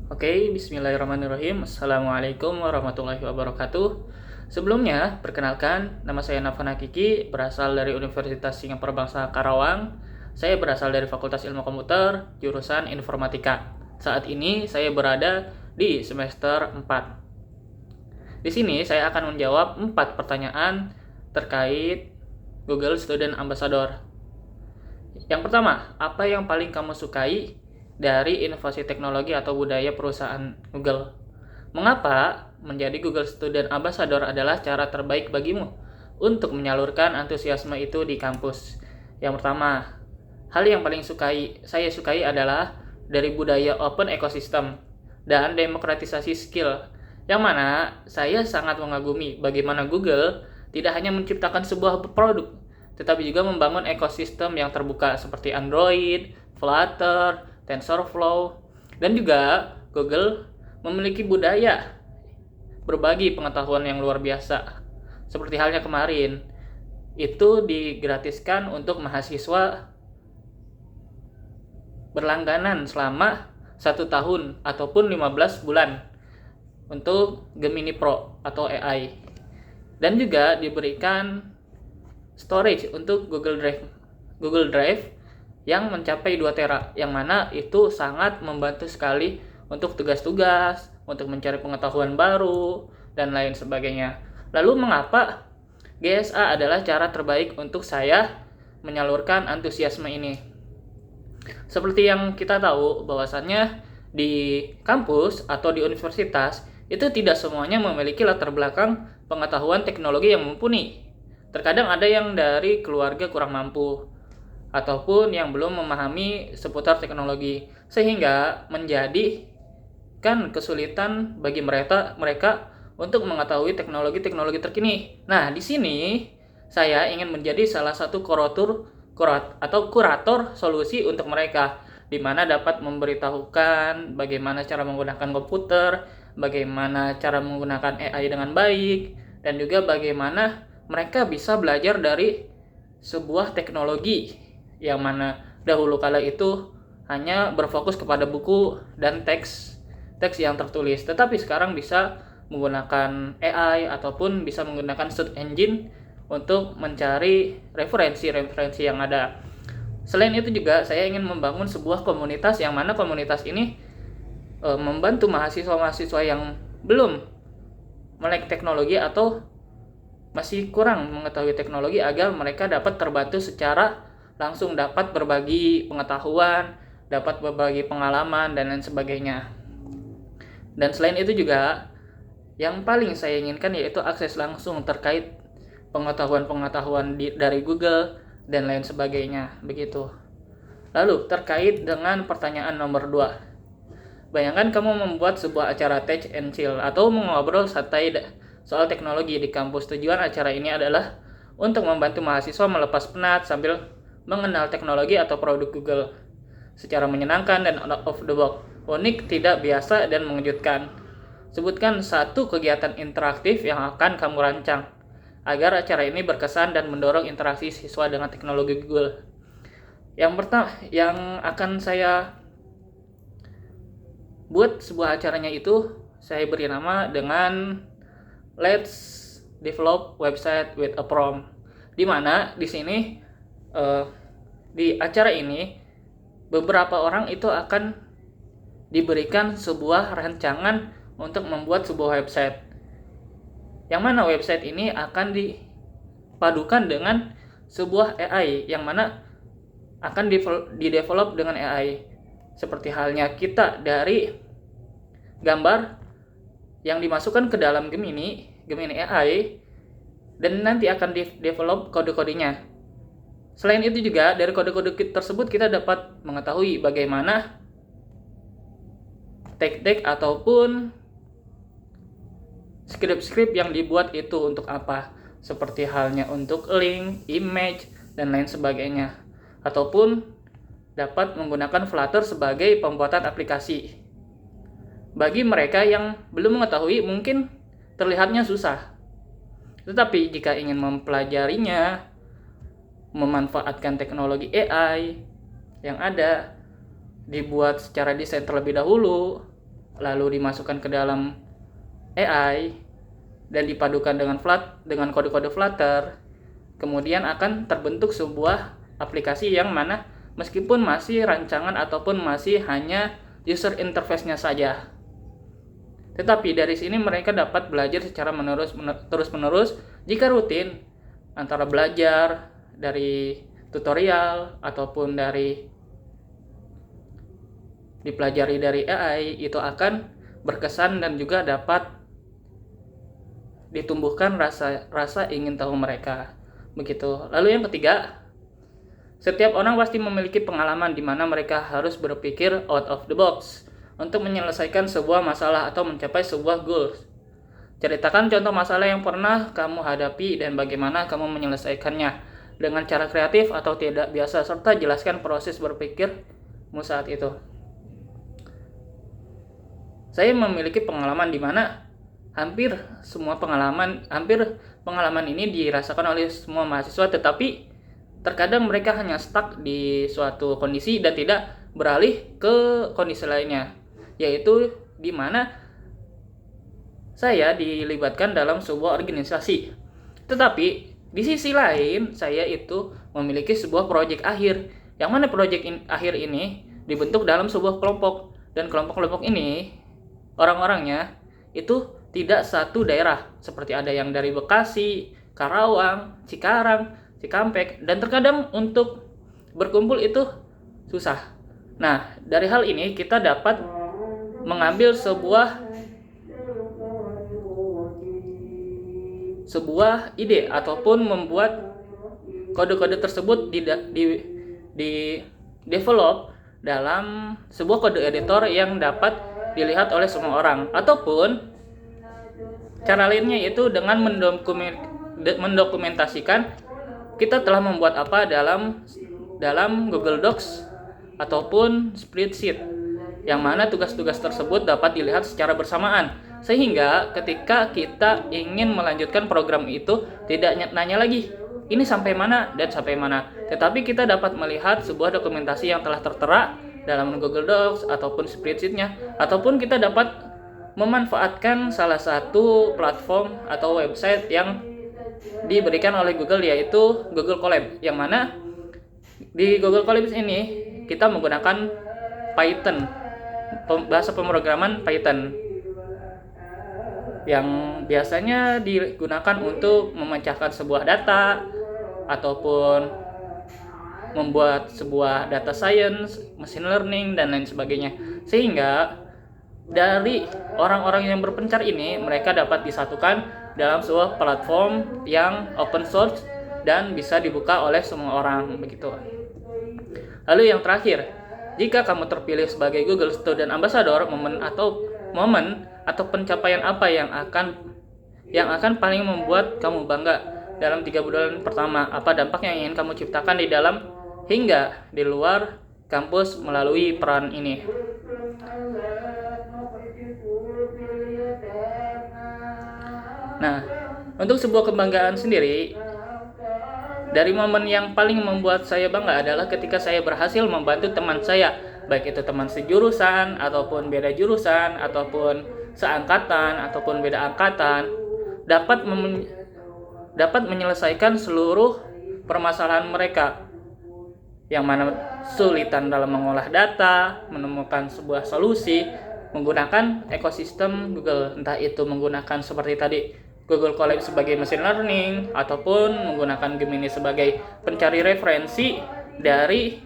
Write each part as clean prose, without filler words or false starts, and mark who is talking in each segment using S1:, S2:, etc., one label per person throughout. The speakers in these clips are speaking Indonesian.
S1: Oke, bismillahirrahmanirrahim. Assalamualaikum warahmatullahi wabarakatuh. Sebelumnya, perkenalkan, nama saya Nafan Hakiki, berasal dari Universitas Singapura Bangsa Karawang. Saya berasal dari Fakultas Ilmu Komputer, jurusan Informatika. Saat ini saya berada di semester 4. Di sini saya akan menjawab 4 pertanyaan terkait Google Student Ambassador. Yang pertama, apa yang paling kamu sukai dari inovasi teknologi atau budaya perusahaan Google? Mengapa menjadi Google Student Ambassador adalah cara terbaik bagimu untuk menyalurkan antusiasme itu di kampus? Yang pertama, hal yang paling saya sukai adalah dari budaya open ecosystem dan demokratisasi skill, yang mana saya sangat mengagumi bagaimana Google tidak hanya menciptakan sebuah produk, tetapi juga membangun ekosistem yang terbuka seperti Android, Flutter, TensorFlow, dan juga Google memiliki budaya berbagi pengetahuan yang luar biasa. Seperti halnya kemarin, itu digratiskan untuk mahasiswa berlangganan selama 1 tahun ataupun 15 bulan untuk Gemini Pro atau AI. Dan juga diberikan storage untuk Google Drive yang mencapai 2 tera, yang mana itu sangat membantu sekali untuk tugas-tugas, untuk mencari pengetahuan baru, dan lain sebagainya. Lalu mengapa GSA adalah cara terbaik untuk saya menyalurkan antusiasme ini? Seperti yang kita tahu bahwasannya di kampus atau di universitas itu tidak semuanya memiliki latar belakang pengetahuan teknologi yang mumpuni. Terkadang ada yang dari keluarga kurang mampu ataupun yang belum memahami seputar teknologi, sehingga menjadikan kesulitan bagi mereka untuk mengetahui teknologi-teknologi terkini. Nah, di sini saya ingin menjadi salah satu kurator solusi untuk mereka, di mana dapat memberitahukan bagaimana cara menggunakan komputer, bagaimana cara menggunakan AI dengan baik, dan juga bagaimana mereka bisa belajar dari sebuah teknologi yang mana dahulu kala itu hanya berfokus kepada buku dan teks yang tertulis, tetapi sekarang bisa menggunakan AI ataupun bisa menggunakan search engine untuk mencari referensi yang ada. Selain itu juga saya ingin membangun sebuah komunitas yang mana komunitas ini membantu mahasiswa-mahasiswa yang belum melek teknologi atau masih kurang mengetahui teknologi agar mereka dapat terbantu secara langsung, dapat berbagi pengetahuan, dapat berbagi pengalaman, dan lain sebagainya. Dan selain itu juga yang paling saya inginkan yaitu akses langsung terkait pengetahuan dari Google dan lain sebagainya, begitu. Lalu terkait dengan pertanyaan nomor 2. Bayangkan kamu membuat sebuah acara Tech and Chill atau mengobrol santai soal teknologi di kampus. Tujuan acara ini adalah untuk membantu mahasiswa melepas penat sambil mengenal teknologi atau produk Google secara menyenangkan dan out of the box, unik, tidak biasa, dan mengejutkan. Sebutkan satu kegiatan interaktif yang akan kamu rancang agar acara ini berkesan dan mendorong interaksi siswa dengan teknologi Google. Yang pertama, yang akan saya buat sebuah acaranya itu saya beri nama dengan Let's Develop Website with a Prompt, di mana di sini di acara ini beberapa orang itu akan diberikan sebuah rancangan untuk membuat sebuah website, yang mana website ini akan dipadukan dengan sebuah AI yang mana akan didevelop dengan AI, seperti halnya kita dari gambar yang dimasukkan ke dalam Gemini AI, dan nanti akan di-develop kode-kodenya. Selain itu juga dari kode-kode tersebut kita dapat mengetahui bagaimana tag-tag ataupun skrip-skrip yang dibuat itu untuk apa, seperti halnya untuk link, image, dan lain sebagainya, ataupun dapat menggunakan Flutter sebagai pembuatan aplikasi. Bagi mereka yang belum mengetahui mungkin terlihatnya susah, tetapi jika ingin mempelajarinya, memanfaatkan teknologi AI yang ada, dibuat secara desain terlebih dahulu, lalu dimasukkan ke dalam AI dan dipadukan dengan kode-kode Flutter, kemudian akan terbentuk sebuah aplikasi yang mana meskipun masih rancangan ataupun masih hanya user interface-nya saja. Tetapi dari sini mereka dapat belajar secara terus-menerus jika rutin antara belajar dari tutorial ataupun dipelajari dari AI, itu akan berkesan dan juga dapat ditumbuhkan rasa ingin tahu mereka. Begitu. Lalu yang ketiga, setiap orang pasti memiliki pengalaman di mana mereka harus berpikir out of the box untuk menyelesaikan sebuah masalah atau mencapai sebuah goals. Ceritakan contoh masalah yang pernah kamu hadapi dan bagaimana kamu menyelesaikannya dengan cara kreatif atau tidak biasa, serta jelaskan proses berpikirmu saat itu. Saya memiliki pengalaman di mana hampir pengalaman ini dirasakan oleh semua mahasiswa, tetapi terkadang mereka hanya stuck di suatu kondisi dan tidak beralih ke kondisi lainnya, yaitu di mana saya dilibatkan dalam sebuah organisasi. Tetapi di sisi lain saya itu memiliki sebuah proyek akhir, yang mana proyek akhir ini dibentuk dalam sebuah kelompok, dan kelompok-kelompok ini orang-orangnya itu tidak satu daerah, seperti ada yang dari Bekasi, Karawang, Cikarang, Cikampek, dan terkadang untuk berkumpul itu susah. Nah, dari hal ini kita dapat mengambil sebuah ide ataupun membuat kode-kode tersebut di develop dalam sebuah kode editor yang dapat dilihat oleh semua orang, ataupun cara lainnya yaitu dengan mendokumentasikan kita telah membuat apa dalam Google Docs ataupun spreadsheet, yang mana tugas-tugas tersebut dapat dilihat secara bersamaan, sehingga ketika kita ingin melanjutkan program itu tidak nanya lagi ini sampai mana dan sampai mana, tetapi kita dapat melihat sebuah dokumentasi yang telah tertera dalam Google Docs ataupun spreadsheet-nya, ataupun kita dapat memanfaatkan salah satu platform atau website yang diberikan oleh Google, yaitu Google Colab, yang mana di Google Colab ini kita menggunakan Python, bahasa pemrograman Python, yang biasanya digunakan untuk memecahkan sebuah data ataupun membuat sebuah data science, machine learning, dan lain sebagainya. Sehingga dari orang-orang yang berpencar ini, mereka dapat disatukan dalam sebuah platform yang open source dan bisa dibuka oleh semua orang, begitu. Lalu yang terakhir, jika kamu terpilih sebagai Google Student Ambassador, momen atau pencapaian apa yang akan paling membuat kamu bangga dalam 3 bulan pertama? Apa dampak yang ingin kamu ciptakan di dalam hingga di luar kampus melalui peran ini? Nah, untuk sebuah kebanggaan sendiri, dari momen yang paling membuat saya bangga adalah ketika saya berhasil membantu teman saya, baik itu teman sejurusan ataupun beda jurusan ataupun seangkatan ataupun beda angkatan, dapat menyelesaikan seluruh permasalahan mereka, yang mana sulitan dalam mengolah data, menemukan sebuah solusi menggunakan ekosistem Google, entah itu menggunakan seperti tadi Google Colab sebagai machine learning ataupun menggunakan Gemini sebagai pencari referensi dari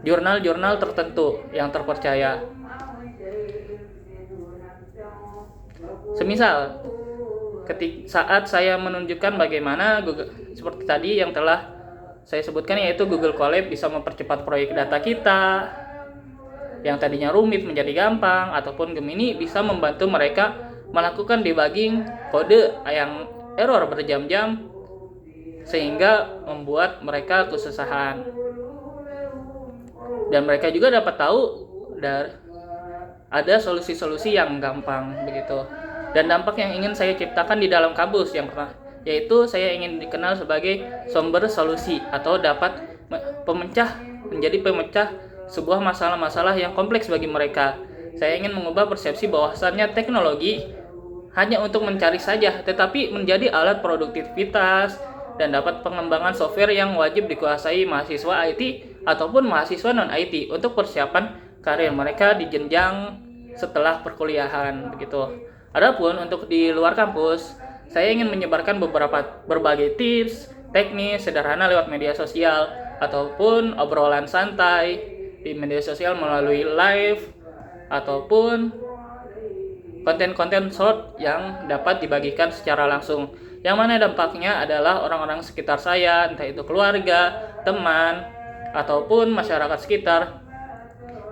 S1: jurnal-jurnal tertentu yang terpercaya. Semisal saat saya menunjukkan bagaimana Google, seperti tadi yang telah saya sebutkan, yaitu Google Colab bisa mempercepat proyek data kita yang tadinya rumit menjadi gampang, ataupun Gemini bisa membantu mereka melakukan debugging kode yang error berjam-jam sehingga membuat mereka kesusahan. Dan mereka juga dapat tahu ada solusi-solusi yang gampang, begitu. Dan dampak yang ingin saya ciptakan di dalam kampus yang pertama, yaitu saya ingin dikenal sebagai sumber solusi atau dapat menjadi pemecah sebuah masalah-masalah yang kompleks bagi mereka, Saya ingin mengubah persepsi bahwasannya teknologi hanya untuk mencari saja, tetapi menjadi alat produktivitas dan dapat pengembangan software yang wajib dikuasai mahasiswa IT ataupun mahasiswa non-IT untuk persiapan karir mereka di jenjang setelah perkuliahan begitu. Adapun untuk di luar kampus, saya ingin menyebarkan berbagai tips, teknis sederhana lewat media sosial ataupun obrolan santai di media sosial melalui live ataupun konten-konten short yang dapat dibagikan secara langsung. Yang mana dampaknya adalah orang-orang sekitar saya, entah itu keluarga, teman, ataupun masyarakat sekitar,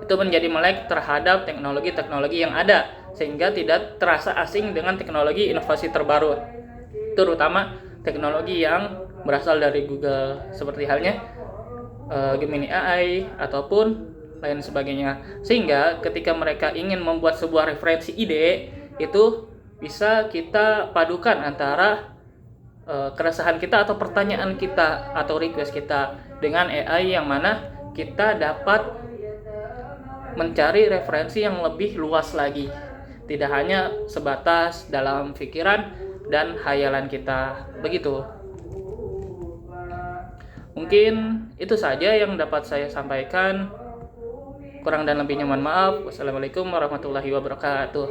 S1: itu menjadi melek terhadap teknologi-teknologi yang ada, sehingga tidak terasa asing dengan teknologi inovasi terbaru, terutama teknologi yang berasal dari Google, seperti halnya Gemini AI ataupun lain sebagainya. Sehingga ketika mereka ingin membuat sebuah referensi ide, itu bisa kita padukan antara keresahan kita atau pertanyaan kita atau request kita dengan AI, yang mana kita dapat mencari referensi yang lebih luas lagi, tidak hanya sebatas dalam pikiran dan hayalan kita begitu. Mungkin itu saja yang dapat saya sampaikan. Kurang dan lebihnya mohon maaf. Wassalamualaikum warahmatullahi wabarakatuh.